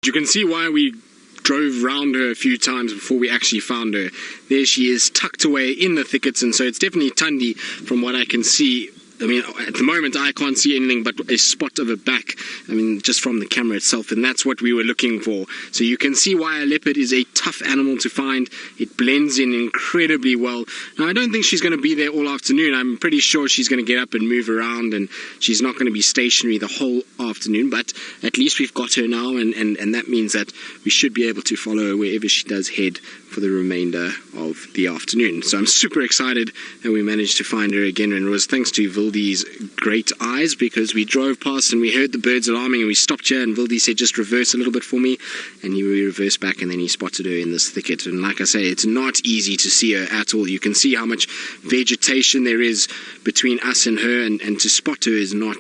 You can see why we drove round her a few times before we actually found her. There she is, tucked away in the thickets, and so it's definitely Tundi from what I can see. I mean, at the moment I can't see anything but a spot of her back, I mean, just from the camera itself, and that's what we were looking for. So you can see why a leopard is a tough animal to find. It blends in incredibly well. Now, I don't think she's going to be there all afternoon. I'm pretty sure she's going to get up and move around, and she's not going to be stationary the whole afternoon, but at least we've got her now, and that means that we should be able to follow her wherever she does head for the remainder of the afternoon. So I'm super excited that we managed to find her again, and it was thanks to Vildy's great eyes, because we drove past and we heard the birds alarming and we stopped here, and Vildy said just reverse a little bit for me, and he reversed back, and then he spotted her in this thicket. And like I say, it's not easy to see her at all. You can see how much vegetation there is between us and her, and to spot her is not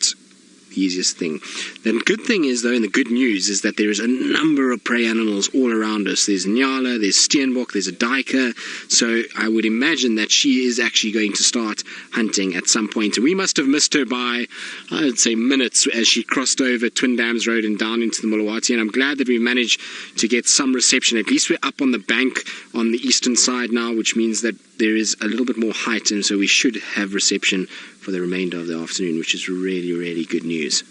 the easiest thing. The good thing is, though, and the good news is that there is a number of prey animals all around us. There's Nyala, there's Steenbok, there's a duiker, so I would imagine that she is actually going to start hunting at some point. And we must have missed her by, I would say, minutes as she crossed over Twin Dams Road and down into the Mulawati, and I'm glad that we managed to get some reception. At least we're up on the bank on the eastern side now, which means that there is a little bit more height, and so we should have reception for the remainder of the afternoon, which is really, really good news.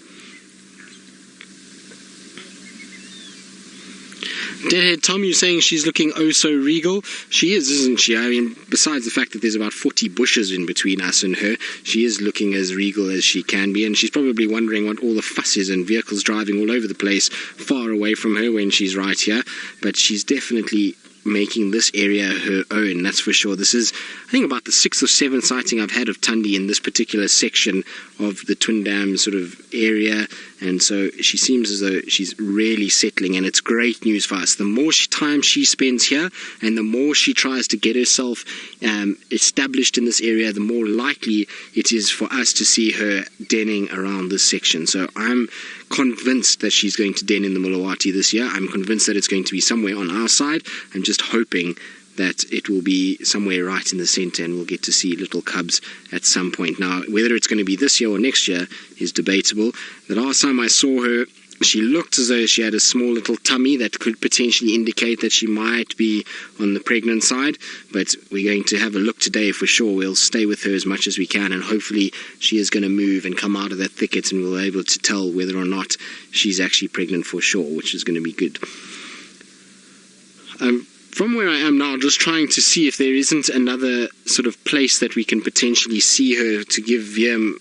Deadhead Tom, you're saying she's looking oh so regal. She is, isn't she? I mean, besides the fact that there's about 40 bushes in between us and her, she is looking as regal as she can be, and she's probably wondering what all the fuss is and vehicles driving all over the place far away from her when she's right here. But she's definitely making this area her own, that's for sure. This is, I think, about the 6th or 7th sighting I've had of Tundi in this particular section of the Twin Dam sort of area, and so she seems as though she's really settling, and it's great news for us. The more time she spends here, and the more she tries to get herself established in this area, the more likely it is for us to see her denning around this section. So I'm convinced that she's going to den in the Mulawati this year. I'm convinced that it's going to be somewhere on our side. I'm just hoping that it will be somewhere right in the center, and we'll get to see little cubs at some point. Now, whether it's going to be this year or next year is debatable. The last time I saw her, she looked as though she had a small little tummy that could potentially indicate that she might be on the pregnant side, but we're going to have a look today for sure. We'll stay with her as much as we can, and hopefully she is going to move and come out of that thicket, and we'll be able to tell whether or not she's actually pregnant for sure, which is going to be good. From where I am now, just trying to see if there isn't another sort of place that we can potentially see her to give Wiem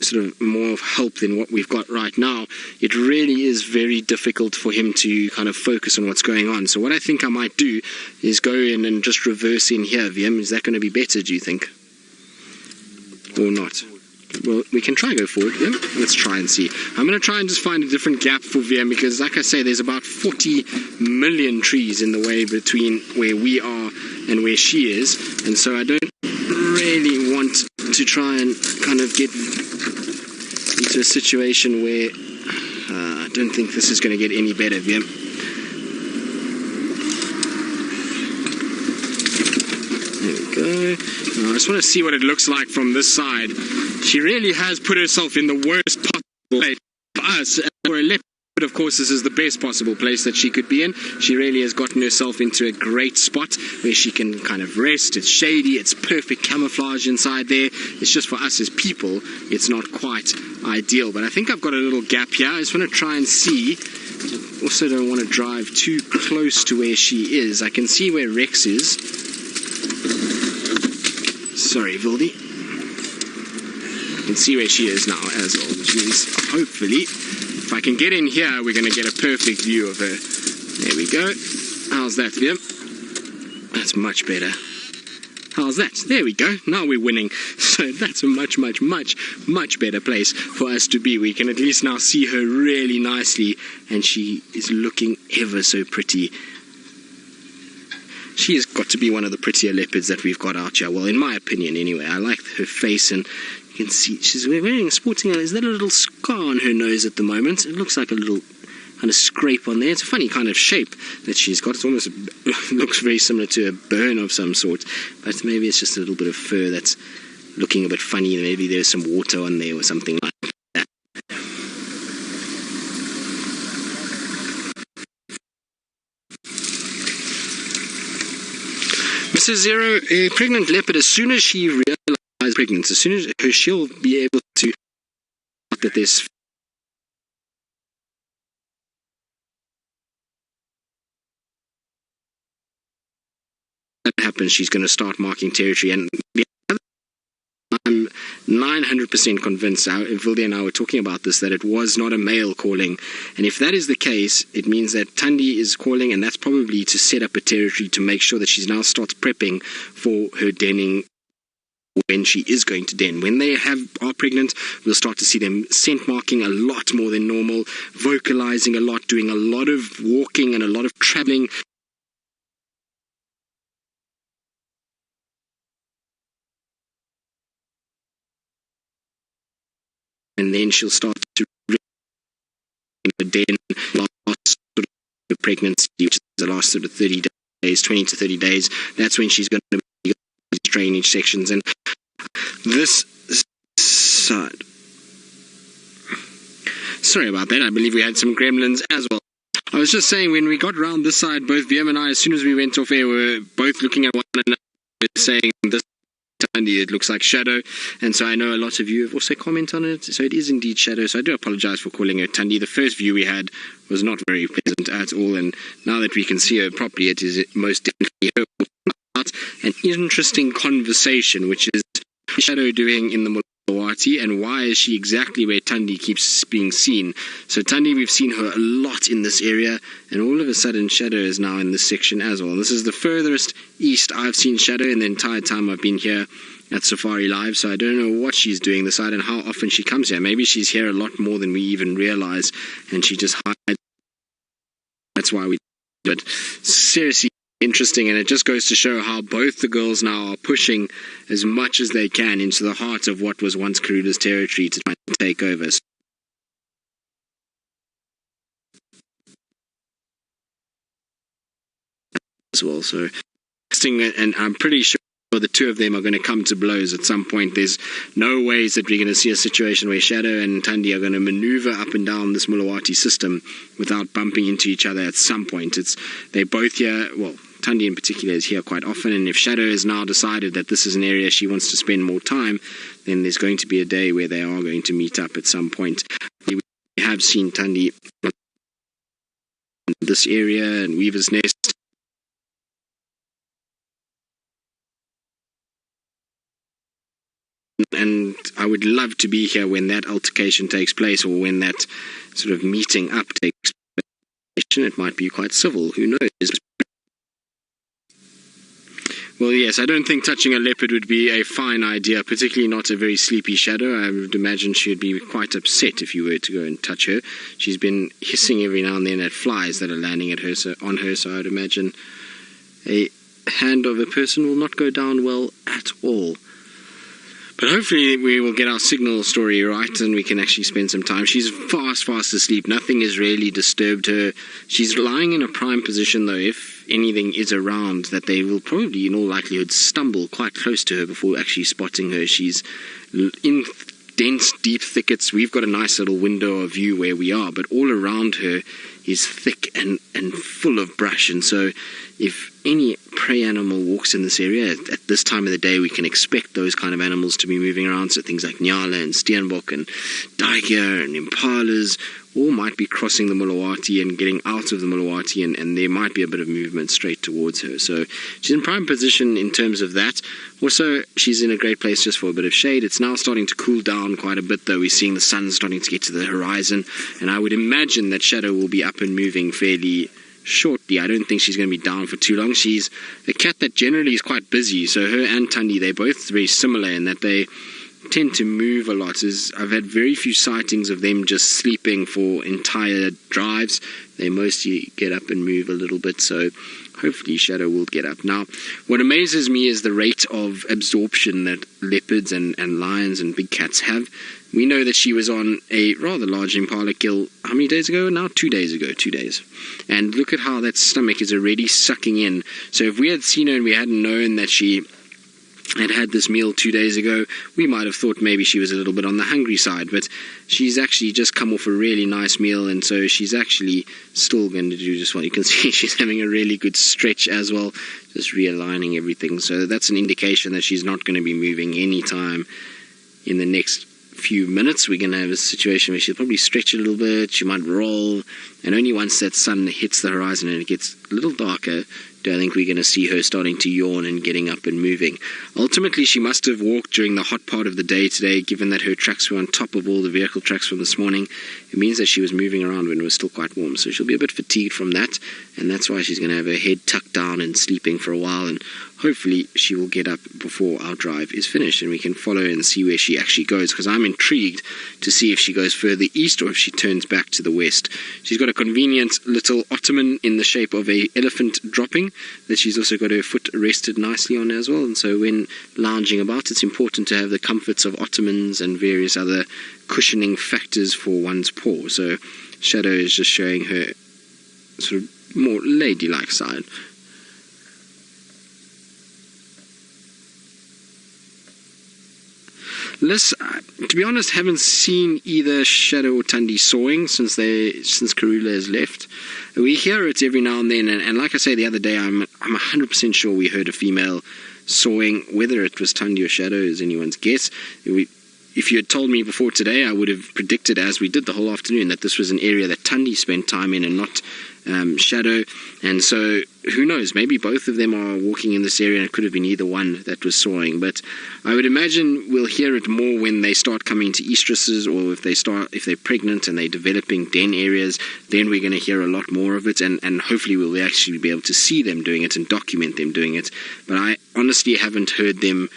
sort of more help than what we've got right now. It really is very difficult for him to kind of focus on what's going on. So what I think I might do is go in and just reverse in here, Wiem. Is that going to be better, do you think? Or not? Well, we can try go forward, Wiem. Let's try and see. I'm going to try and just find a different gap for Wiem, because like I say, there's about 40 million trees in the way between where we are and where she is, and so I don't really want to try and kind of get into a situation where I don't think this is going to get any better, Wiem. There we go. Now, I just want to see what it looks like from this side. She really has put herself in the worst possible place for us. For a leopard, of course, this is the best possible place that she could be in. She really has gotten herself into a great spot where she can kind of rest. It's shady, it's perfect camouflage inside there. It's just for us as people, it's not quite ideal. But I think I've got a little gap here. I just want to try and see. Also don't want to drive too close to where she is. I can see where Rex is. Sorry, Vildy. I can see where she is now as well, which means hopefully if I can get in here, we're going to get a perfect view of her. There we go. How's that, Wiem? That's much better. How's that? There we go. Now we're winning. So that's a much, much, much, much better place for us to be. We can at least now see her really nicely, and she is looking ever so pretty. She has got to be one of the prettier leopards that we've got out here. Well, in my opinion, anyway. I like her face, and you can see she's wearing, sporting, is that a little scar on her nose at the moment? It looks like a little kind of scrape on there. It's a funny kind of shape that she's got. It almost looks very similar to a burn of some sort, but maybe it's just a little bit of fur that's looking a bit funny. Maybe there's some water on there or something like that. So Zero, a pregnant leopard, as soon as she realizes pregnancy, as soon as she'll be able to that there's that happens, she's going to start marking territory. And I'm 900% convinced, Vilde and I were talking about this, that it was not a male calling. And if that is the case, it means that Thandi is calling, and that's probably to set up a territory to make sure that she now starts prepping for her denning when she is going to den. When they are pregnant, we'll start to see them scent marking a lot more than normal, vocalizing a lot, doing a lot of walking and a lot of traveling. And then she'll start to den last sort of pregnancy, which is the last sort of 30 days, 20 to 30 days. That's when she's going to be drainage sections. And this side, sorry about that, I believe we had some gremlins as well. I was just saying, when we got round this side, both VM and I, as soon as we went off air, were both looking at one another saying, this Thandi, it looks like Shadow. And so I know a lot of you have also commented on it, so it is indeed Shadow. So I do apologize for calling her Thandi. The first view we had was not very pleasant at all, and now that we can see her properly, it is most definitely her. An interesting conversation, which is Shadow doing in the Mulawati, and why is she exactly where Thandi keeps being seen? So Thandi, we've seen her a lot in this area, and all of a sudden Shadow is now in this section as well. This is the furthest east I've seen Shadow in the entire time I've been here at Safari Live, so I don't know what she's doing this side and how often she comes here. Maybe she's here a lot more than we even realize, and she just hides. That's why we... But seriously interesting, and it just goes to show how both the girls now are pushing as much as they can into the heart of what was once Kruger's territory to try and take over. As well, so and I'm pretty sure the two of them are going to come to blows at some point. There's no ways that we're going to see a situation where Shadow and Thandi are going to maneuver up and down this Mulawati system without bumping into each other at some point. They're both here, well, Thandi in particular is here quite often, and if Shadow has now decided that this is an area she wants to spend more time, then there's going to be a day where they are going to meet up at some point. We have seen Thandi in this area and Weaver's Nest. And I would love to be here when that altercation takes place, or when that sort of meeting up takes place. It might be quite civil, who knows? Well, yes, I don't think touching a leopard would be a fine idea, particularly not a very sleepy Shadow. I would imagine she would be quite upset if you were to go and touch her. She's been hissing every now and then at flies that are landing at her, on her, so I'd imagine a hand of a person will not go down well at all. But hopefully we will get our signal story right and we can actually spend some time. She's fast asleep. Nothing has really disturbed her. She's lying in a prime position, though. If anything is around, that they will probably, in all likelihood, stumble quite close to her before actually spotting her. She's in dense, deep thickets. We've got a nice little window of view where we are, but all around her is thick and full of brush. And so if any prey animal walks in this area at this time of the day, we can expect those kind of animals to be moving around. So things like Nyala and Steenbok and Duiker and Impalas all might be crossing the Mulawati and getting out of the Mulawati, and there might be a bit of movement straight towards her. So she's in prime position in terms of that. Also, she's in a great place just for a bit of shade. It's now starting to cool down quite a bit, though. We're seeing the sun starting to get to the horizon, and I would imagine that Shadow will be up and moving fairly shortly. I don't think she's going to be down for too long. She's a cat that generally is quite busy, so her and Thandi, they're both very similar in that they tend to move a lot. I've had very few sightings of them just sleeping for entire drives. They mostly get up and move a little bit, so hopefully Shadow will get up. Now, what amazes me is the rate of absorption that leopards and lions and big cats have. We know that she was on a rather large impala kill, how many days ago now? 2 days ago, 2 days. And look at how that stomach is already sucking in. So if we had seen her and we hadn't known that she had this meal 2 days ago, we might have thought maybe she was a little bit on the hungry side, but she's actually just come off a really nice meal, and so she's actually still going to do just what you can see. She's having a really good stretch as well, just realigning everything. So that's an indication that she's not going to be moving anytime in the next few minutes. We're going to have a situation where she'll probably stretch a little bit, she might roll, and only once that sun hits the horizon and it gets a little darker, do I think we're going to see her starting to yawn and getting up and moving. Ultimately, she must have walked during the hot part of the day today, given that her tracks were on top of all the vehicle tracks from this morning. It means that she was moving around when it was still quite warm, so she'll be a bit fatigued from that, and that's why she's going to have her head tucked down and sleeping for a while, and hopefully she will get up before our drive is finished and we can follow and see where she actually goes, because I'm intrigued to see if she goes further east or if she turns back to the west. She's got a convenient little ottoman in the shape of a elephant dropping that she's also got her foot rested nicely on as well, and so when lounging about, it's important to have the comforts of ottomans and various other cushioning factors for one's paw. So Shadow is just showing her sort of more ladylike side. Liz, to be honest, haven't seen either Shadow or Tundi sawing since Karula has left. We hear it every now and then, and like I say the other day, I'm 100% sure we heard a female sawing. Whether it was Tundi or Shadow is anyone's guess. If you had told me before today, I would have predicted, as we did the whole afternoon, that this was an area that Tundi spent time in and not Shadow. And so, who knows, maybe both of them are walking in this area and it could have been either one that was sawing. But I would imagine we'll hear it more when they start coming to estrusses, or if they're pregnant and they're developing den areas, then we're going to hear a lot more of it, and hopefully we'll actually be able to see them doing it and document them doing it. But I honestly haven't heard them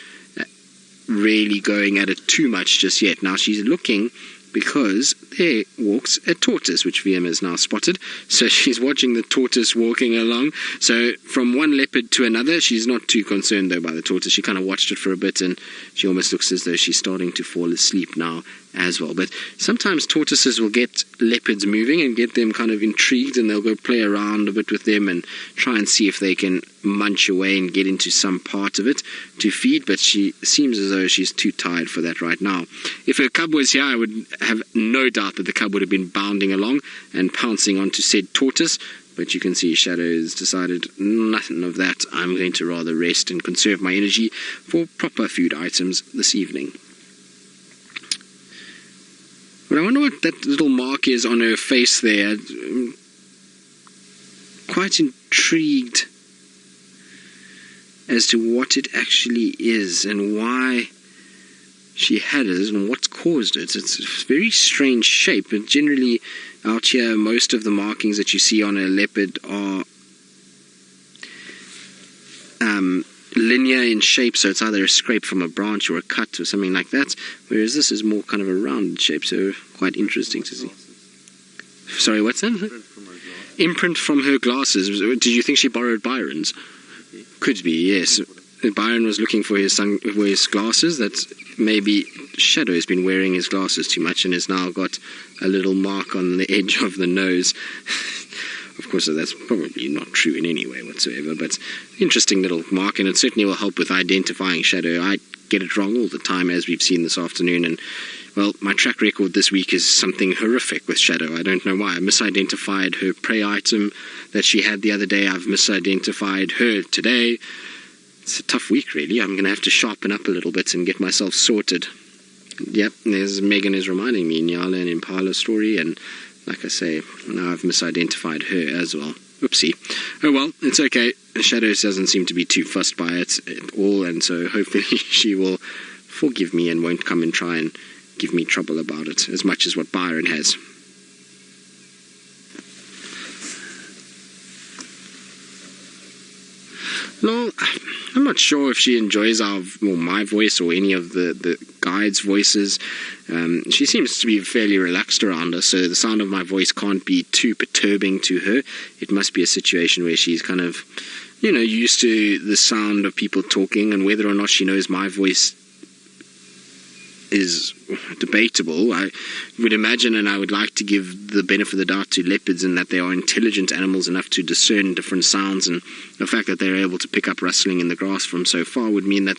really going at it too much just yet. Now she's looking, because there walks a tortoise, which VM has now spotted. So she's watching the tortoise walking along. So from one leopard to another, she's not too concerned though by the tortoise. She kind of watched it for a bit, and she almost looks as though she's starting to fall asleep now as well. But sometimes tortoises will get leopards moving and get them kind of intrigued, and they'll go play around a bit with them and try and see if they can munch away and get into some part of it to feed, but she seems as though she's too tired for that right now. If her cub was here, I would have no doubt that the cub would have been bounding along and pouncing onto said tortoise, but you can see Shadow has decided nothing of that. I'm going to rather rest and conserve my energy for proper food items this evening. But I wonder what that little mark is on her face there. I'm quite intrigued as to what it actually is and why she had it and what's caused it. It's a very strange shape, and generally out here most of the markings that you see on a leopard are linear in shape, so it's either a scrape from a branch or a cut or something like that, whereas this is more kind of a rounded shape, so quite interesting to see. Sorry, what's that? Imprint from her glasses. Did you think she borrowed Byron's? Could be, yes. Byron was looking for his glasses. That's maybe Shadow has been wearing his glasses too much and has now got a little mark on the edge of the nose. Of course, that's probably not true in any way whatsoever, but interesting little mark, and it certainly will help with identifying Shadow. I get it wrong all the time, as we've seen this afternoon, and well, my track record this week is something horrific with Shadow. I don't know why. I misidentified her prey item that she had the other day. I've misidentified her today. It's a tough week, really. I'm going to have to sharpen up a little bit and get myself sorted. Yep, there's Megan is reminding me, Nyala and Impala story, and like I say, now I've misidentified her as well. Oopsie. Oh well, it's okay. Shadow doesn't seem to be too fussed by it at all, and so hopefully she will forgive me and won't come and try and give me trouble about it as much as what Byron has. No, I'm not sure if she enjoys my voice or any of the guides' voices. She seems to be fairly relaxed around us, so the sound of my voice can't be too perturbing to her. It must be a situation where she's kind of, used to the sound of people talking, and whether or not she knows my voice is debatable. I would imagine, and I would like to give the benefit of the doubt to leopards in that they are intelligent animals enough to discern different sounds, and the fact that they're able to pick up rustling in the grass from so far would mean that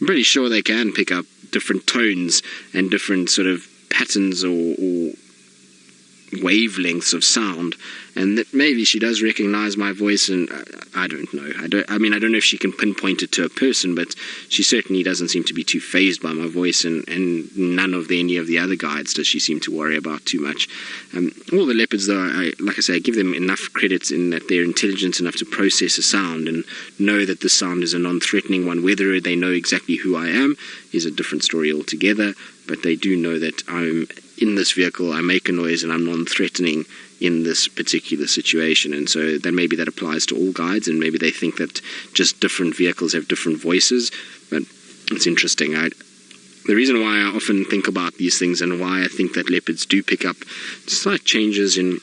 I'm pretty sure they can pick up different tones and different sort of patterns or wavelengths of sound, and that maybe she does recognize my voice, and I don't know. I don't know if she can pinpoint it to a person, but she certainly doesn't seem to be too fazed by my voice, and none of any of the other guides does she seem to worry about too much. All the leopards, though, like I say, I give them enough credit in that they're intelligent enough to process a sound and know that the sound is a non-threatening one. Whether they know exactly who I am is a different story altogether, but they do know that I'm in this vehicle, I make a noise, and I'm non-threatening in this particular situation. And so then maybe that applies to all guides, and maybe they think that just different vehicles have different voices. But it's interesting. The reason why I often think about these things and why I think that leopards do pick up slight changes in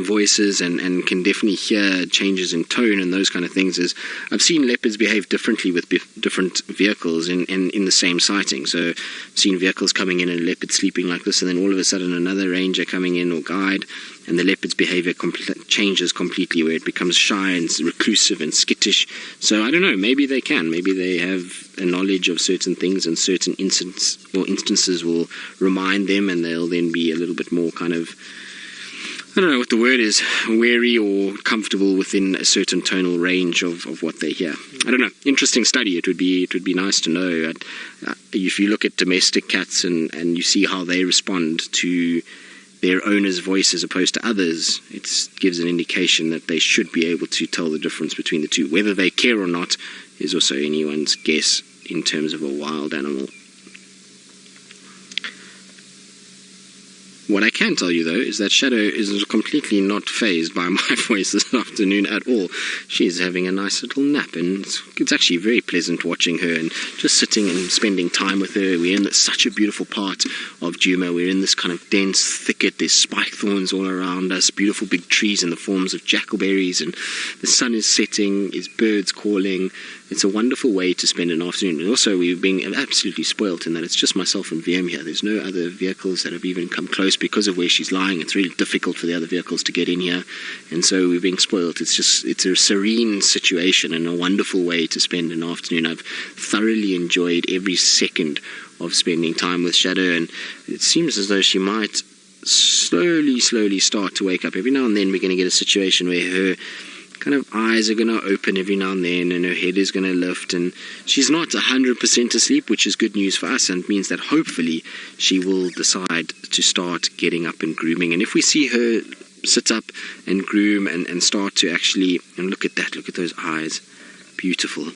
voices and can definitely hear changes in tone and those kind of things is I've seen leopards behave differently with different vehicles in the same sighting. So I've seen vehicles coming in and a leopard sleeping like this, and then all of a sudden another ranger coming in or guide, and the leopard's behavior changes completely, where it becomes shy and reclusive and skittish. So I don't know, maybe they can. Maybe they have a knowledge of certain things, and certain instances will remind them, and they'll then be a little bit more kind of, I don't know what the word is, wary or comfortable within a certain tonal range of what they hear. I don't know. Interesting study. It would be nice to know. If you look at domestic cats and you see how they respond to their owner's voice as opposed to others, it gives an indication that they should be able to tell the difference between the two. Whether they care or not is also anyone's guess in terms of a wild animal. What I can tell you, though, is that Shadow is completely not fazed by my voice this afternoon at all. She's having a nice little nap, and it's actually very pleasant watching her and just sitting and spending time with her. We're in such a beautiful part of Djuma. We're in this kind of dense thicket. There's spike thorns all around us, beautiful big trees in the forms of jackleberries, and the sun is setting, there's birds calling. It's a wonderful way to spend an afternoon. And also, we're being absolutely spoilt in that it's just myself and VM here. There's no other vehicles that have even come close because of where she's lying. It's really difficult for the other vehicles to get in here. And so we're being spoilt. It's a serene situation and a wonderful way to spend an afternoon. I've thoroughly enjoyed every second of spending time with Shadow, and it seems as though she might slowly start to wake up. Every now and then we're going to get a situation where her kind of eyes are going to open every now and then, and her head is going to lift, and she's not 100% asleep, which is good news for us, and means that hopefully she will decide to start getting up and grooming. And if we see her sit up and groom and start to actually, and look at that, look at those eyes, beautiful.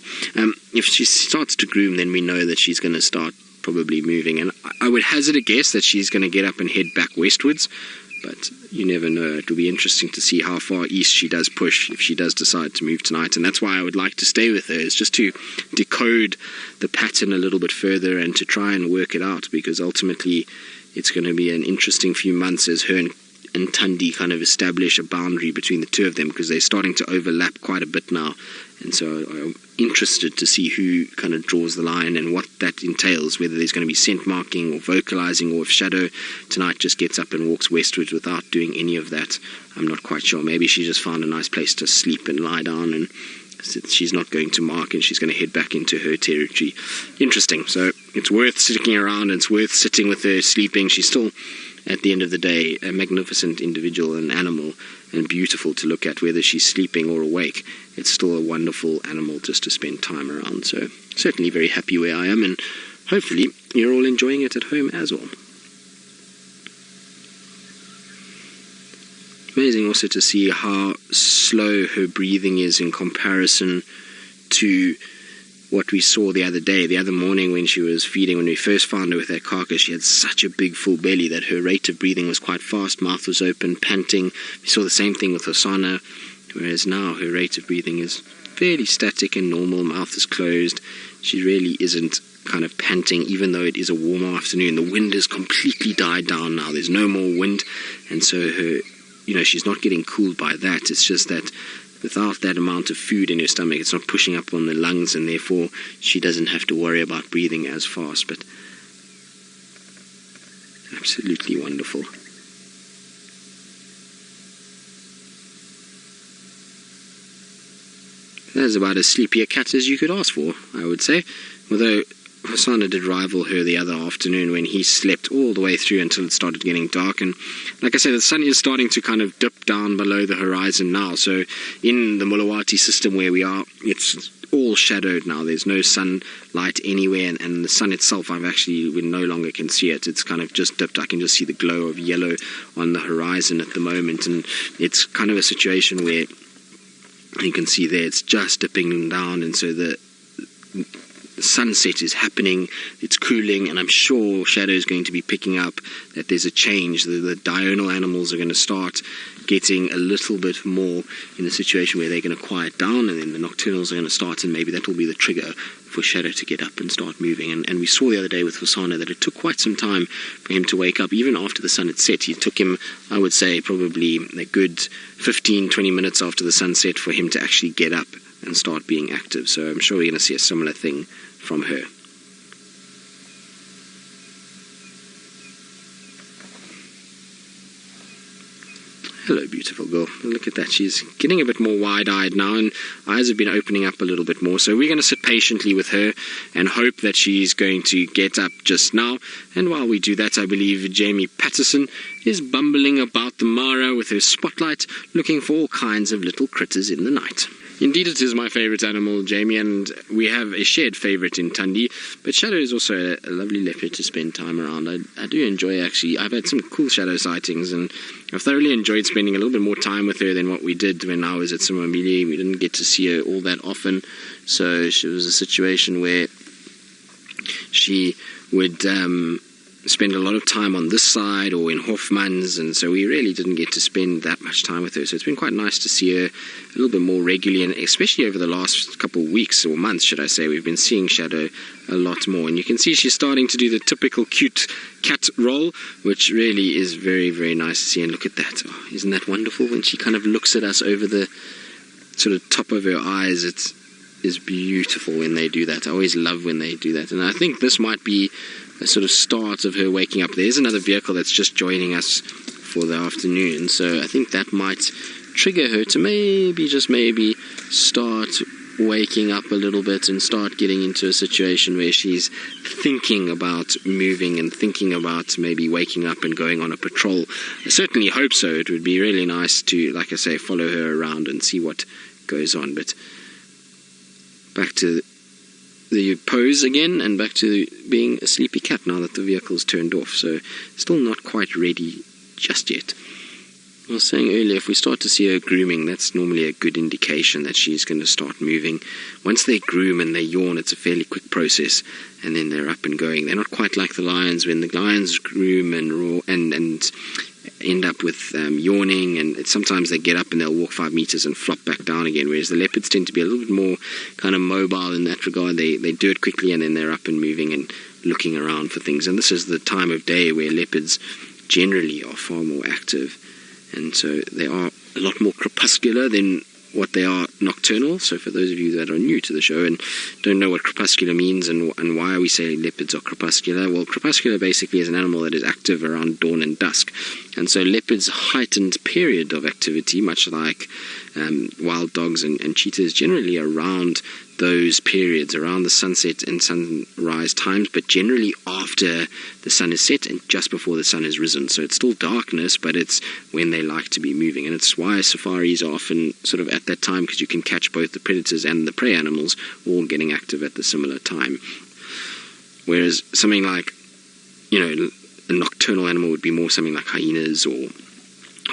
If she starts to groom, then we know that she's going to start probably moving, and I would hazard a guess that she's going to get up and head back westwards. But you never know. It will be interesting to see how far east she does push if she does decide to move tonight. And that's why I would like to stay with her, is just to decode the pattern a little bit further and to try and work it out, because ultimately it's going to be an interesting few months as her and Tundi kind of establish a boundary between the two of them, because they're starting to overlap quite a bit now. And so I'm interested to see who kind of draws the line and what that entails, whether there's going to be scent marking or vocalizing, or if Shadow tonight just gets up and walks westwards without doing any of that. I'm not quite sure. Maybe she just found a nice place to sleep and lie down, and she's not going to mark, and she's going to head back into her territory. Interesting. So it's worth sticking around, and it's worth sitting with her, sleeping. She's still, at the end of the day, a magnificent individual and animal, and beautiful to look at, whether she's sleeping or awake. It's still a wonderful animal just to spend time around. So certainly very happy where I am, and hopefully you're all enjoying it at home as well. Amazing also to see how slow her breathing is in comparison to what we saw the other day. The other morning when she was feeding, when we first found her with that carcass, she had such a big full belly that her rate of breathing was quite fast, mouth was open, panting. We saw the same thing with Hosanna, whereas now her rate of breathing is fairly static and normal, mouth is closed. She really isn't kind of panting, even though it is a warm afternoon. The wind has completely died down now. There's no more wind, and so her, she's not getting cooled by that. It's just that without that amount of food in her stomach, it's not pushing up on the lungs, and therefore she doesn't have to worry about breathing as fast. But Absolutely wonderful. That's about as sleepy a cat as you could ask for, I would say. Although Hasana did rival her the other afternoon when he slept all the way through until it started getting dark. And like I said, the sun is starting to kind of dip down below the horizon now. So in the Mulawati system where we are, it's all shadowed now. There's no sunlight anywhere, and the sun itself, we no longer can see it. It's kind of just dipped. I can just see the glow of yellow on the horizon at the moment, and it's kind of a situation where you can see there it's just dipping down, and so the sunset is happening, it's cooling, and I'm sure shadow is going to be picking up that there's a change. The diurnal animals are going to start getting a little bit more in a situation where they're going to quiet down, and then the nocturnals are going to start, and maybe that will be the trigger for shadow to get up and start moving. And we saw the other day with Hosana that it took quite some time for him to wake up. Even after the sun had set, it took him, I would say, probably a good 15-20 minutes after the sunset for him to actually get up and start being active. So I'm sure we're going to see a similar thing from her. Hello, beautiful girl. Look at that. She's getting a bit more wide-eyed now, and eyes have been opening up a little bit more. So we're going to sit patiently with her and hope that she's going to get up just now. And while we do that, I believe Jamie Patterson is bumbling about the Mara with her spotlight, looking for all kinds of little critters in the night. Indeed, it is my favourite animal, Jamie, and we have a shared favourite in Tundi. But Shadow is also a lovely leopard to spend time around. I do enjoy, actually. I've had some cool Shadow sightings, and I've thoroughly enjoyed spending a little bit more time with her than what we did when I was at Simamili. We didn't get to see her all that often, so she was a situation where she would spend a lot of time on this side or in Hofmann's, and so we really didn't get to spend that much time with her. So it's been quite nice to see her a little bit more regularly, and especially over the last couple of weeks or months, should I say, we've been seeing Shadow a lot more. And you can see she's starting to do the typical cute cat roll, which really is very, very nice to see. And look at that. Oh, isn't that wonderful? When she kind of looks at us over the sort of top of her eyes, it is beautiful when they do that. I always love when they do that. And I think this might be a sort of start of her waking up. There's another vehicle that's just joining us for the afternoon, so I think that might trigger her to maybe, just maybe, start waking up a little bit and start getting into a situation where she's thinking about moving and thinking about maybe waking up and going on a patrol. I certainly hope so. It would be really nice to, like I say, follow her around and see what goes on. But back to the pose again, and back to being a sleepy cat now that the vehicle's turned off, so still not quite ready just yet. I was saying earlier, if we start to see her grooming, that's normally a good indication that she's going to start moving. Once they groom and they yawn, it's a fairly quick process, and then they're up and going. They're not quite like the lions. When the lions groom and roar and end up with yawning, and sometimes they get up and they'll walk 5 meters and flop back down again, whereas the leopards tend to be a little bit more kind of mobile in that regard. They do it quickly, and then they're up and moving and looking around for things. And this is the time of day where leopards generally are far more active, and so they are a lot more crepuscular than what they are nocturnal. So for those of you that are new to the show and don't know what crepuscular means and why we say leopards are crepuscular, well, crepuscular basically is an animal that is active around dawn and dusk. And so leopards' heightened period of activity, much like wild dogs and cheetahs, generally around those periods, around the sunset and sunrise times, but generally after the sun is set and just before the sun has risen. So it's still darkness, but it's when they like to be moving. And it's why safaris are often sort of at that time, because you can catch both the predators and the prey animals all getting active at the similar time. Whereas something like, a nocturnal animal would be more something like hyenas or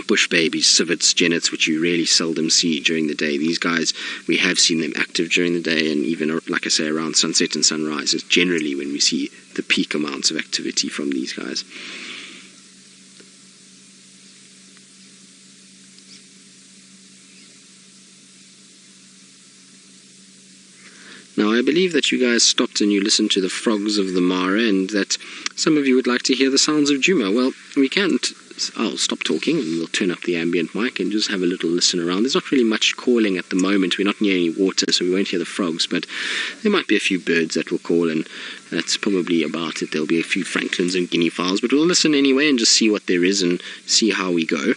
bush babies, civets, genets, which you really seldom see during the day. These guys, we have seen them active during the day, and even, like I say, around sunset and sunrise is generally when we see the peak amounts of activity from these guys. Now, I believe that you guys stopped and you listened to the frogs of the Mara, and that some of you would like to hear the sounds of Djuma. Well, we can't I'll stop talking and we'll turn up the ambient mic and just have a little listen around. There's not really much calling at the moment. We're not near any water, so we won't hear the frogs, but there might be a few birds that will call, and that's probably about it. There'll be a few francolins and guinea fowls, but we'll listen anyway and just see what there is and see how we go.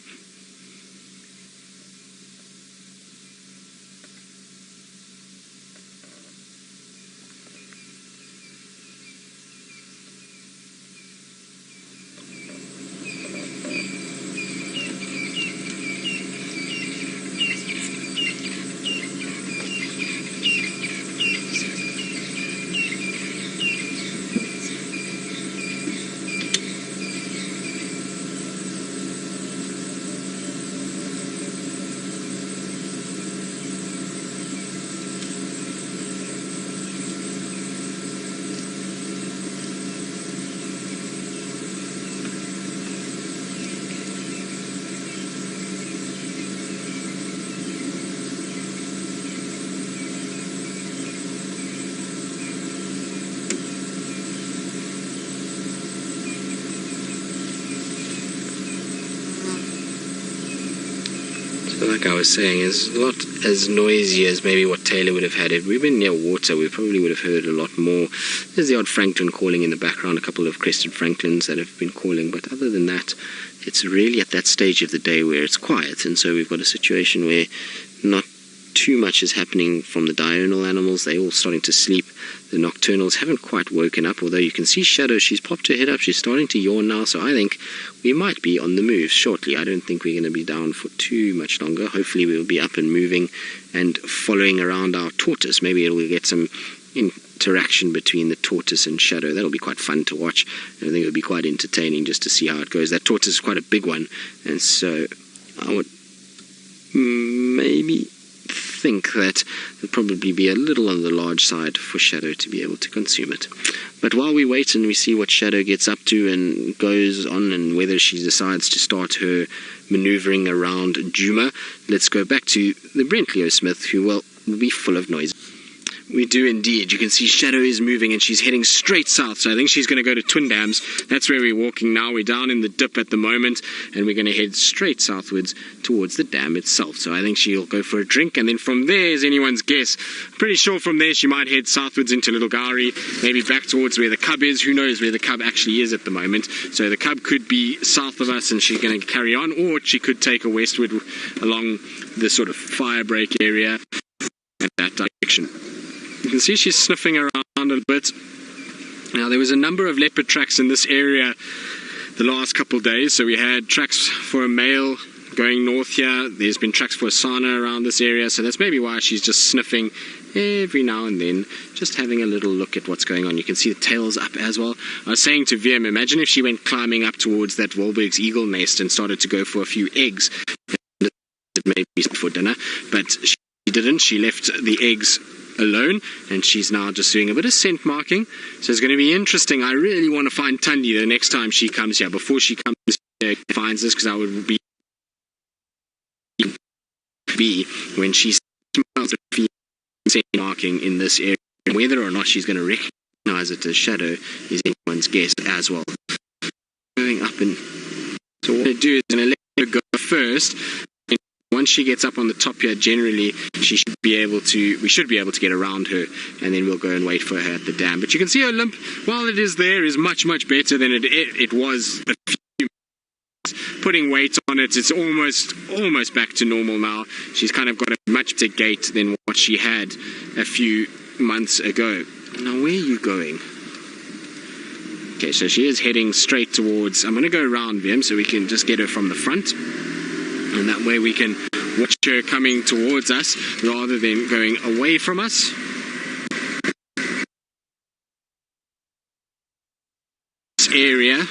Like I was saying, it's not as noisy as maybe what Taylor would have had. If we've been near water, we probably would have heard a lot more. There's the odd francolin calling in the background, a couple of crested francolins that have been calling, but other than that, it's really at that stage of the day where it's quiet, and so we've got a situation where not too much is happening from the diurnal animals. They're all starting to sleep. The nocturnals haven't quite woken up, although you can see Shadow. She's popped her head up. She's starting to yawn now, so I think we might be on the move shortly. I don't think we're going to be down for too much longer. Hopefully we'll be up and moving and following around our tortoise. Maybe we'll get some interaction between the tortoise and Shadow. That'll be quite fun to watch. I think it'll be quite entertaining just to see how it goes. That tortoise is quite a big one, and so I would maybe think that it'll probably be a little on the large side for Shadow to be able to consume it. But while we wait and we see what Shadow gets up to and goes on, and whether she decides to start her maneuvering around Djuma, let's go back to the Brent Leo Smith, who will be full of noise. We do indeed. You can see Shadow is moving and she's heading straight south. So I think she's going to go to Twin Dams. That's where we're walking now. We're down in the dip at the moment and we're going to head straight southwards towards the dam itself. So I think she'll go for a drink, and then from there is anyone's guess. I'm pretty sure from there she might head southwards into Little Gowrie, maybe back towards where the cub is. Who knows where the cub actually is at the moment. So the cub could be south of us and she's going to carry on, or she could take a westward along the sort of fire break area in that direction. You can see she's sniffing around a bit. Now, there was a number of leopard tracks in this area the last couple of days. So we had tracks for a male going north here. There's been tracks for a sana around this area. So that's maybe why she's just sniffing every now and then, just having a little look at what's going on. You can see the tail's up as well. I was saying to VM, imagine if she went climbing up towards that Wahlberg's eagle nest and started to go for a few eggs. Maybe for dinner, but she didn't. She left the eggs alone, and she's now just doing a bit of scent marking. So it's going to be interesting. I really want to find Tundi the next time she comes here, before she comes here and finds this, because I would be when she smells the scent marking in this area. Whether or not she's going to recognize it as Shadow is anyone's guess as well. Going up, and so what I do is I'm going to let her go first. Once she gets up on the top here, generally we should be able to get around her, and then we'll go and wait for her at the dam. But you can see her limp, while it is there, is much better than it was a few months. Putting weight on it, it's almost back to normal now. She's kind of got a much better gait than what she had a few months ago. Now, where are you going? Okay, so she is heading straight towards, I'm going to go around them so we can just get her from the front. And that way we can watch her coming towards us rather than going away from us. This area.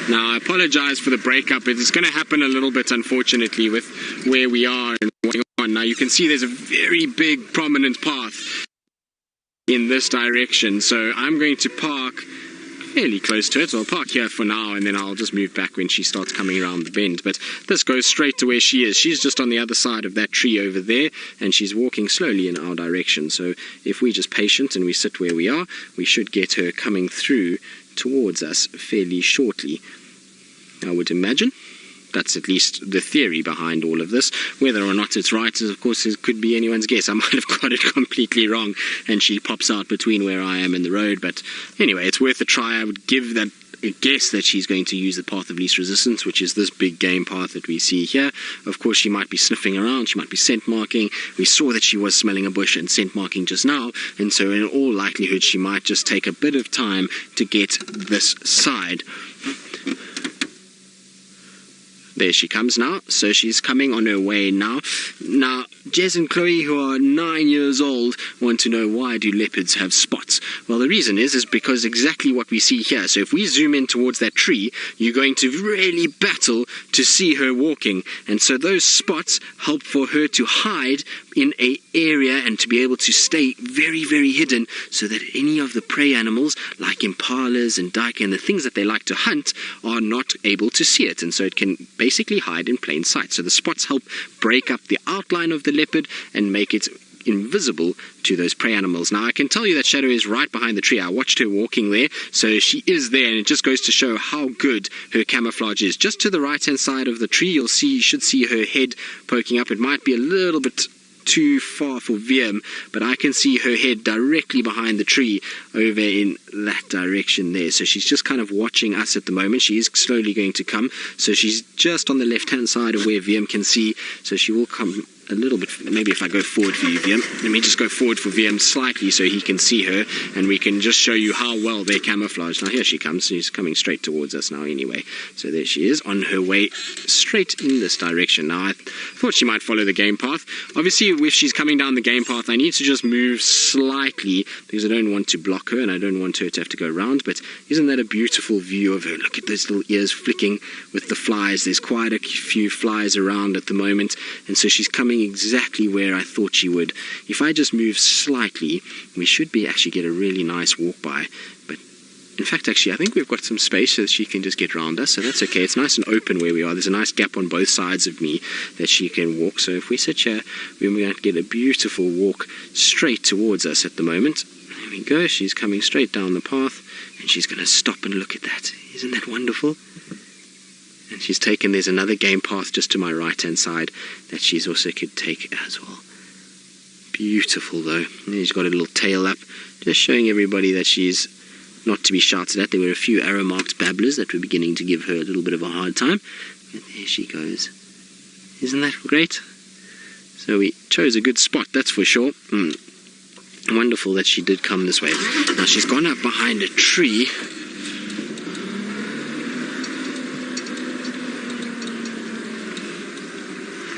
Now, I apologize for the breakup. It's going to happen a little bit, unfortunately, with where we are and what's going on. Now, you can see there's a very big prominent path in this direction. So I'm going to park fairly close to it. So I'll park here for now, and then I'll just move back when she starts coming around the bend. But this goes straight to where she is. She's just on the other side of that tree over there, and she's walking slowly in our direction. So if we're just patient and we sit where we are, we should get her coming through towards us fairly shortly, I would imagine. That's at least the theory behind all of this. Whether or not it's right, of course, it could be anyone's guess. I might have got it completely wrong, and she pops out between where I am and the road. But anyway, it's worth a try. I would give that a guess that she's going to use the path of least resistance, which is this big game path that we see here. Of course, she might be sniffing around. She might be scent marking. We saw that she was smelling a bush and scent marking just now, and so in all likelihood, she might just take a bit of time to get this side. There she comes now. So she's coming on her way now. Now, Jez and Chloe, who are 9 years old, want to know, why do leopards have spots? Well, the reason is because exactly what we see here. So if we zoom in towards that tree, you're going to really battle to see her walking. And so those spots help for her to hide in an area and to be able to stay very, very hidden, so that any of the prey animals, like impalas and duiker and the things that they like to hunt, are not able to see it. And so it can basically hide in plain sight. So the spots help break up the outline of the leopard and make it invisible to those prey animals. Now, I can tell you that Shadow is right behind the tree. I watched her walking there, so she is there, and it just goes to show how good her camouflage is. Just to the right-hand side of the tree, you should see her head poking up. It might be a little bit too far for VM, but I can see her head directly behind the tree over in that direction there. So she's just kind of watching us at the moment. She is slowly going to come. So she's just on the left-hand side of where VM can see. So she will come a little bit. Maybe if I go forward for you, VM. Let me just go forward for VM slightly so he can see her, and we can just show you how well they camouflage. Now here she comes. She's coming straight towards us now anyway. So there she is on her way straight in this direction. Now I thought she might follow the game path. Obviously, if she's coming down the game path, I need to just move slightly because I don't want to block her and I don't want her to have to go around. But isn't that a beautiful view of her? Look at those little ears flicking with the flies. There's quite a few flies around at the moment, and so she's coming exactly where I thought she would. If I just move slightly, we should be actually get a really nice walk by. But in fact, actually, I think we've got some space so that she can just get around us, so that's okay. It's nice and open where we are. There's a nice gap on both sides of me that she can walk. So if we sit here, we're going to get a beautiful walk straight towards us at the moment. There we go. She's coming straight down the path, and she's going to stop and look at that. Isn't that wonderful? And she's taken, there's another game path just to my right-hand side that she's also could take as well. Beautiful, though. And she's got a little tail up, just showing everybody that she's not to be shouted at. There were a few arrow-marked babblers that were beginning to give her a little bit of a hard time. And there she goes. Isn't that great? So we chose a good spot, that's for sure. Wonderful that she did come this way. Now she's gone up behind a tree.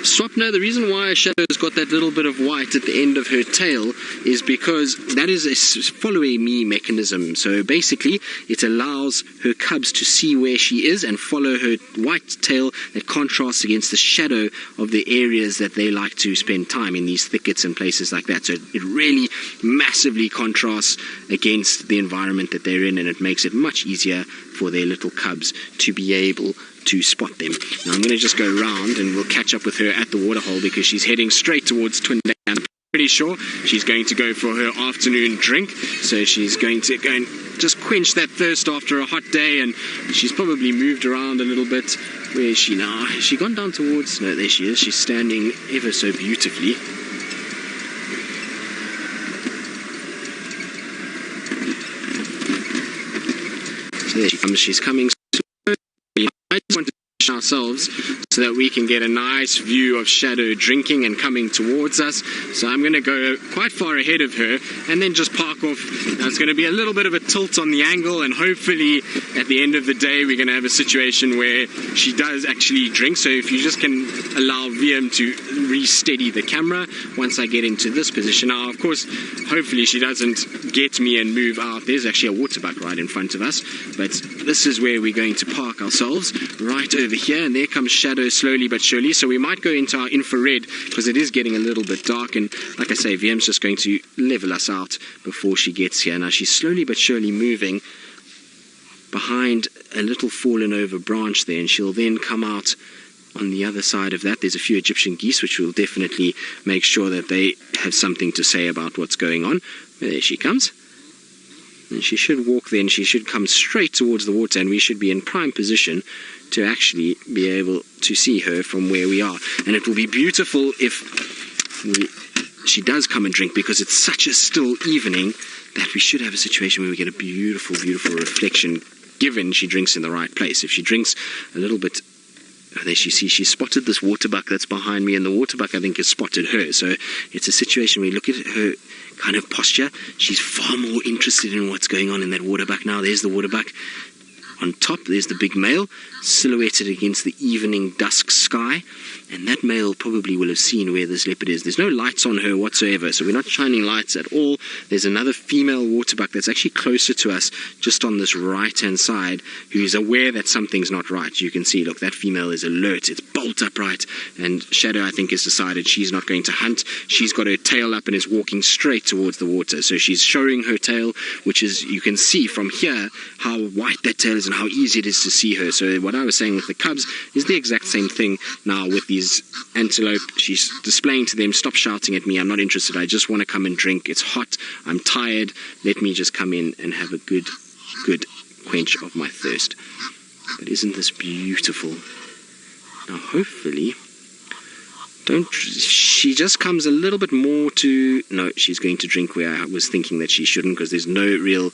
Swapna, the reason why Shadow's got that little bit of white at the end of her tail is because that is a following me mechanism. So basically, it allows her cubs to see where she is and follow her white tail that contrasts against the shadow of the areas that they like to spend time in, these thickets and places like that. So it really massively contrasts against the environment that they're in, and it makes it much easier for their little cubs to be able to spot them. Now I'm going to just go around and we'll catch up with her at the waterhole because she's heading straight towards Twin Dam. I'm pretty sure she's going to go for her afternoon drink, so she's going to go and just quench that thirst after a hot day, and she's probably moved around a little bit. Where is she now? Has she gone down towards... No, there she is. She's standing ever so beautifully. So there she comes. She's coming. I just want to position ourselves so that we can get a nice view of Shadow drinking and coming towards us. So I'm going to go quite far ahead of her and then just park off. Now it's going to be a little bit of a tilt on the angle, and hopefully at the end of the day we're going to have a situation where she does actually drink. So if you just can allow VM to re-steady the camera once I get into this position. Now of course, hopefully she doesn't get me and move out. There's actually a waterbuck right in front of us, but this is where we're going to park ourselves, right over here, and there comes Shadow slowly but surely. So we might go into our infrared because it is getting a little bit dark, and like I say, VM's just going to level us out before she gets here. Now she's slowly but surely moving behind a little fallen over branch there, and she'll then come out on the other side of that. There's a few Egyptian geese, which will definitely make sure that they have something to say about what's going on. There she comes. And she should walk there, and she should come straight towards the water, and we should be in prime position to actually be able to see her from where we are. And it will be beautiful if she does come and drink, because it's such a still evening that we should have a situation where we get a beautiful, beautiful reflection, given she drinks in the right place. If she drinks a little bit... Oh, there she spotted this waterbuck that's behind me, and the waterbuck, I think, has spotted her. So it's a situation where you look at her kind of posture. She's far more interested in what's going on in that waterbuck now. There's the waterbuck. On top, there's the big male, silhouetted against the evening dusk sky. And that male probably will have seen where this leopard is. There's no lights on her whatsoever, so we're not shining lights at all. There's another female waterbuck that's actually closer to us, just on this right-hand side, who's aware that something's not right. You can see, look, that female is alert. It's bolt upright. And Shadow, I think, has decided she's not going to hunt. She's got her tail up and is walking straight towards the water. So she's showing her tail, which is, you can see from here how white that tail is and how easy it is to see her. So what I was saying with the cubs is the exact same thing now with these antelope. She's displaying to them, stop shouting at me, I'm not interested, I just want to come and drink, it's hot, I'm tired, let me just come in and have a good quench of my thirst. But isn't this beautiful? Now hopefully, she just comes a little bit more to, no, she's going to drink where I was thinking that she shouldn't, because there's no real...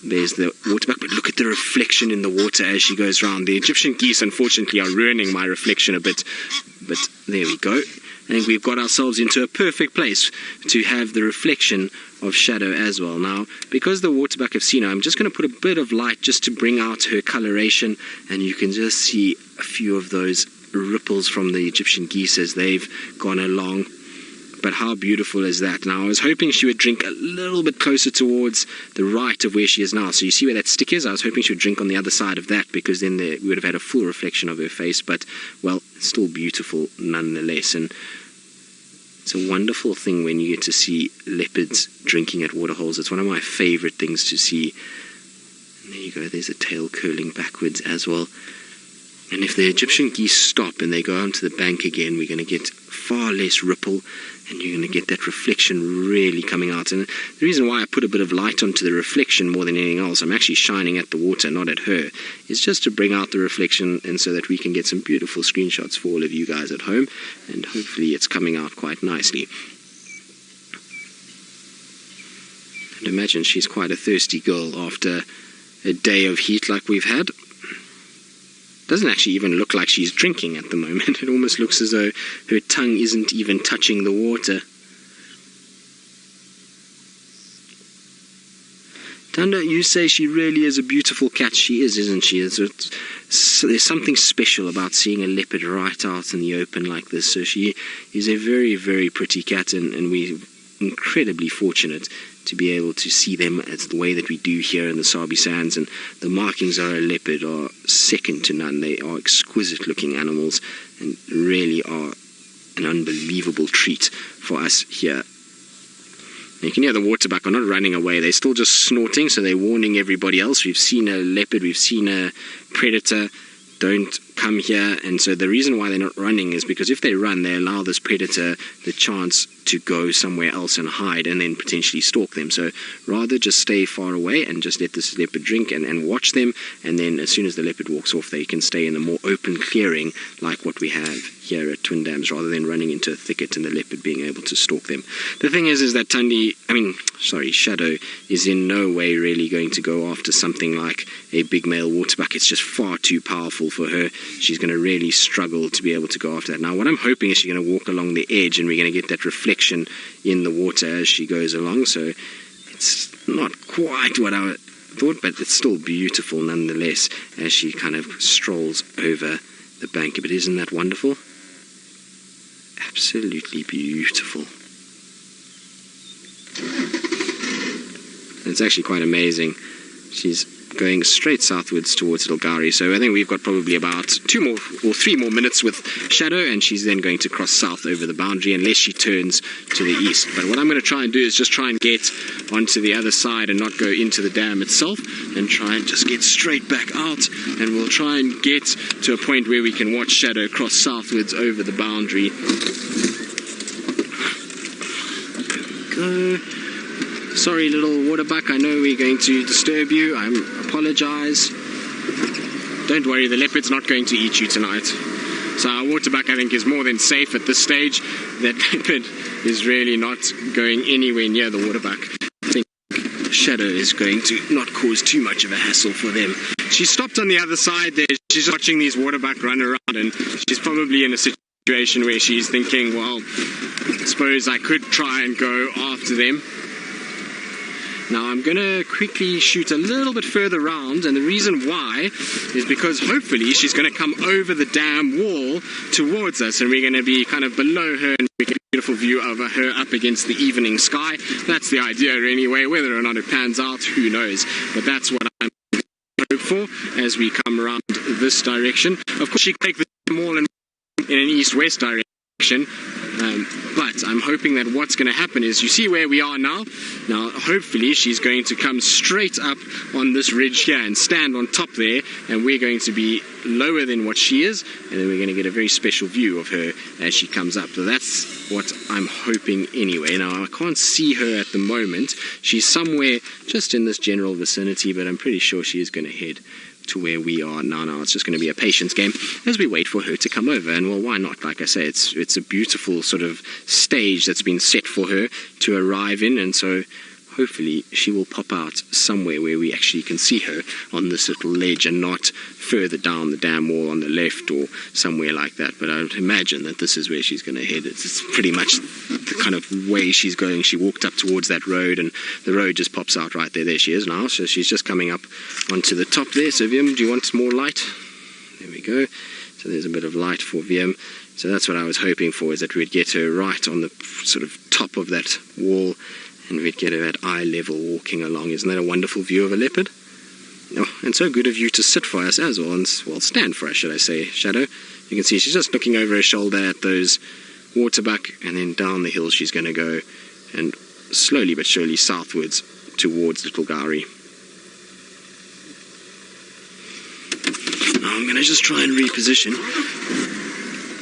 There's the waterbuck, but look at the reflection in the water as she goes round. The Egyptian geese, unfortunately, are ruining my reflection a bit, but there we go. I think we've got ourselves into a perfect place to have the reflection of Shadow as well. Now, because the waterbuck have seen her, I'm just going to put a bit of light just to bring out her coloration, and you can just see a few of those ripples from the Egyptian geese as they've gone along. But how beautiful is that? Now, I was hoping she would drink a little bit closer towards the right of where she is now. So you see where that stick is? I was hoping she would drink on the other side of that, because then we would have had a full reflection of her face. But, well, it's still beautiful nonetheless. And it's a wonderful thing when you get to see leopards drinking at waterholes. It's one of my favorite things to see. And there you go. There's a tail curling backwards as well. And if the Egyptian geese stop and they go onto the bank again, we're going to get far less ripple, and you're going to get that reflection really coming out. And the reason why I put a bit of light onto the reflection more than anything else, I'm actually shining at the water, not at her, is just to bring out the reflection, and so that we can get some beautiful screenshots for all of you guys at home, and hopefully it's coming out quite nicely. And imagine she's quite a thirsty girl after a day of heat like we've had. Doesn't actually even look like she's drinking at the moment. It almost looks as though her tongue isn't even touching the water. Tanda, you say she really is a beautiful cat. She is, isn't she? There's something special about seeing a leopard right out in the open like this. So she is a very, very pretty cat, and we're incredibly fortunate to be able to see them as the way that we do here in the Sabi Sands. And the markings of a leopard are second to none. They are exquisite looking animals and really are an unbelievable treat for us here. You can hear the waterbuck are not running away. They're still just snorting, so they're warning everybody else. We've seen a leopard, we've seen a predator, don't come here. And so the reason why they're not running is because if they run, they allow this predator the chance to go somewhere else and hide and then potentially stalk them. So rather just stay far away and just let this leopard drink and watch them, and then as soon as the leopard walks off, they can stay in a more open clearing like what we have here at Twin Dams, rather than running into a thicket and the leopard being able to stalk them. The thing is that Shadow is in no way really going to go after something like a big male waterbuck. It's just far too powerful for her. She's going to really struggle to be able to go after that. Now, what I'm hoping is she's going to walk along the edge, and we're going to get that reflection in the water as she goes along. So it's not quite what I thought, but it's still beautiful nonetheless as she kind of strolls over the bank. But isn't that wonderful? Absolutely beautiful. And it's actually quite amazing. She's going straight southwards towards Ilgari. So I think we've got probably about 2 more or 3 more minutes with Shadow, and she's then going to cross south over the boundary unless she turns to the east. But what I'm going to try and do is just try and get onto the other side and not go into the dam itself, and try and just get straight back out, and we'll try and get to a point where we can watch Shadow cross southwards over the boundary. Go. Sorry, little waterbuck, I know we're going to disturb you. I apologize. Don't worry, the leopard's not going to eat you tonight. So our waterbuck, I think, is more than safe at this stage. That leopard is really not going anywhere near the waterbuck. I think Shadow is going to not cause too much of a hassle for them. She stopped on the other side there. She's watching these waterbuck run around, and she's probably in a situation where she's thinking, well, I suppose I could try and go after them. Now I'm going to quickly shoot a little bit further round, and the reason why is because hopefully she's going to come over the dam wall towards us, and we're going to be kind of below her, and we get a beautiful view of her up against the evening sky. That's the idea anyway. Whether or not it pans out, who knows, but that's what I'm hope for as we come around this direction. Of course, she can take the dam wall in an east-west direction. But I'm hoping that what's going to happen is, you see where we are now? Now, hopefully she's going to come straight up on this ridge here and stand on top there, and we're going to be lower than what she is, and then we're going to get a very special view of her as she comes up. So that's what I'm hoping anyway. Now, I can't see her at the moment. She's somewhere just in this general vicinity, but I'm pretty sure she is going to head to where we are now. Now it's just going to be a patience game as we wait for her to come over, and well, why not? Like I say, it's a beautiful sort of stage that's been set for her to arrive in, and so hopefully she will pop out somewhere where we actually can see her on this little ledge and not further down the dam wall on the left or somewhere like that. But I would imagine that this is where she's going to head. It's pretty much the kind of way she's going. She walked up towards that road, and the road just pops out right there. There she is now. So she's just coming up onto the top there. So Wiem, do you want more light? There we go. So there's a bit of light for Wiem. So that's what I was hoping for, is that we'd get her right on the sort of top of that wall, and we'd get her at eye level walking along. Isn't that a wonderful view of a leopard? Oh, and so good of you to sit for us as well, and well, stand for us, should I say, Shadow. You can see she's just looking over her shoulder at those waterbuck, and then down the hill she's going to go, and slowly but surely southwards towards Little Gowrie. Now I'm going to just try and reposition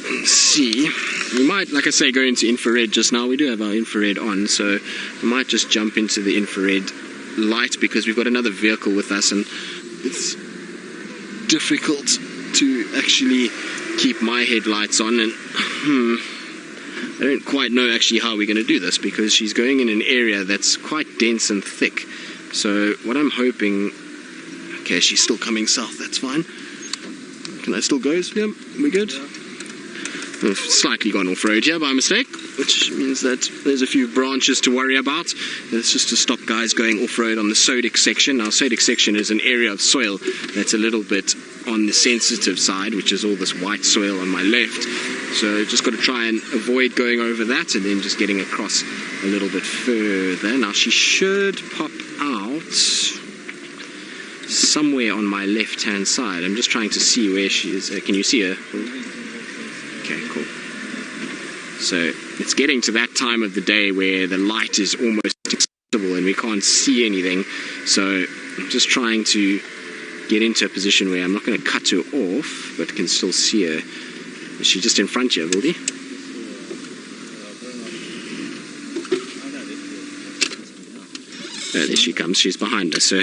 and see. We might, like I say, go into infrared just now. We do have our infrared on, so we might just jump into the infrared light, because we've got another vehicle with us, and it's difficult to actually keep my headlights on, and I don't quite know actually how we're going to do this, because she's going in an area that's quite dense and thick. So what I'm hoping... Okay, she's still coming south, that's fine. Can I still go? Yeah, we good? We've slightly gone off-road here by mistake, which means that there's a few branches to worry about. It's just to stop guys going off-road on the sodic section. Now, sodic section is an area of soil that's a little bit on the sensitive side, which is all this white soil on my left. So just got to try and avoid going over that, and then just getting across a little bit further. Now, she should pop out somewhere on my left-hand side. I'm just trying to see where she is. Can you see her? Okay, cool. So it's getting to that time of the day where the light is almost invisible and we can't see anything. So I'm just trying to get into a position where I'm not going to cut her off, but can still see her. Is she just in front here, Wildy? Oh, there she comes. She's behind us. So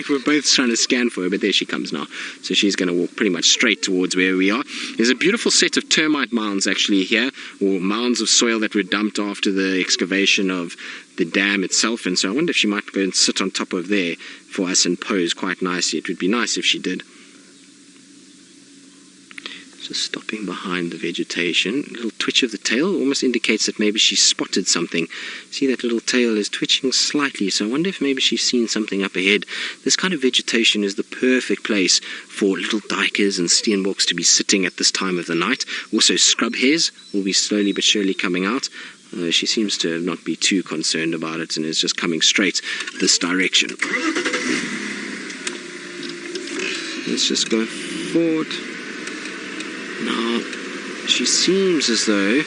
we're both trying to scan for her, but there she comes now. So she's going to walk pretty much straight towards where we are. There's a beautiful set of termite mounds actually here, or mounds of soil that were dumped after the excavation of the dam itself. And so I wonder if she might go and sit on top of there for us and pose quite nicely. It would be nice if she did. Just stopping behind the vegetation. A little twitch of the tail almost indicates that maybe she spotted something. See, that little tail is twitching slightly, so I wonder if maybe she's seen something up ahead. This kind of vegetation is the perfect place for little duikers and steenboks to be sitting at this time of the night. Also, scrub hares will be slowly but surely coming out. She seems to not be too concerned about it and is just coming straight this direction. Let's just go forward. Now, she seems as though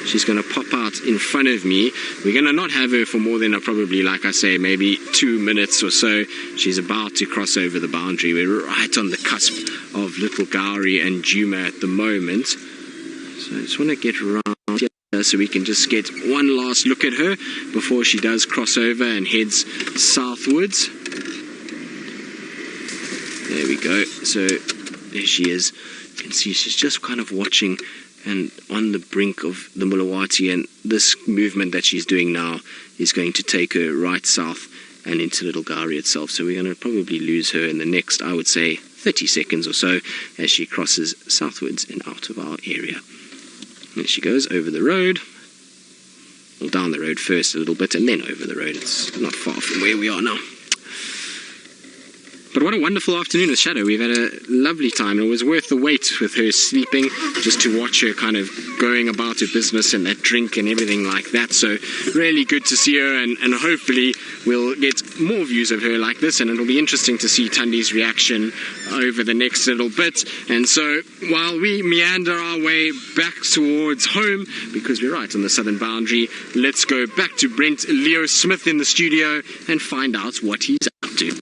she's going to pop out in front of me. We're going to not have her for more than probably, like I say, maybe 2 minutes or so. She's about to cross over the boundary. We're right on the cusp of Little Gowrie and Djuma at the moment. So I just want to get around here so we can just get one last look at her before she does cross over and heads southwards. There we go. So there she is. You can see she's just kind of watching and on the brink of the Mulawati, and this movement that she's doing now is going to take her right south and into Little Gowrie itself. So we're going to probably lose her in the next, I would say, 30 seconds or so as she crosses southwards and out of our area. There she goes over the road. Well, down the road first a little bit and then over the road. It's not far from where we are now. But what a wonderful afternoon with Shadow. We've had a lovely time. It was worth the wait with her sleeping, just to watch her kind of going about her business and that drink and everything like that. So really good to see her, and hopefully we'll get more views of her like this, and it'll be interesting to see Tandi's reaction over the next little bit. And so while we meander our way back towards home, because we're right on the southern boundary, let's go back to Brent Leo Smith in the studio and find out what he's up to.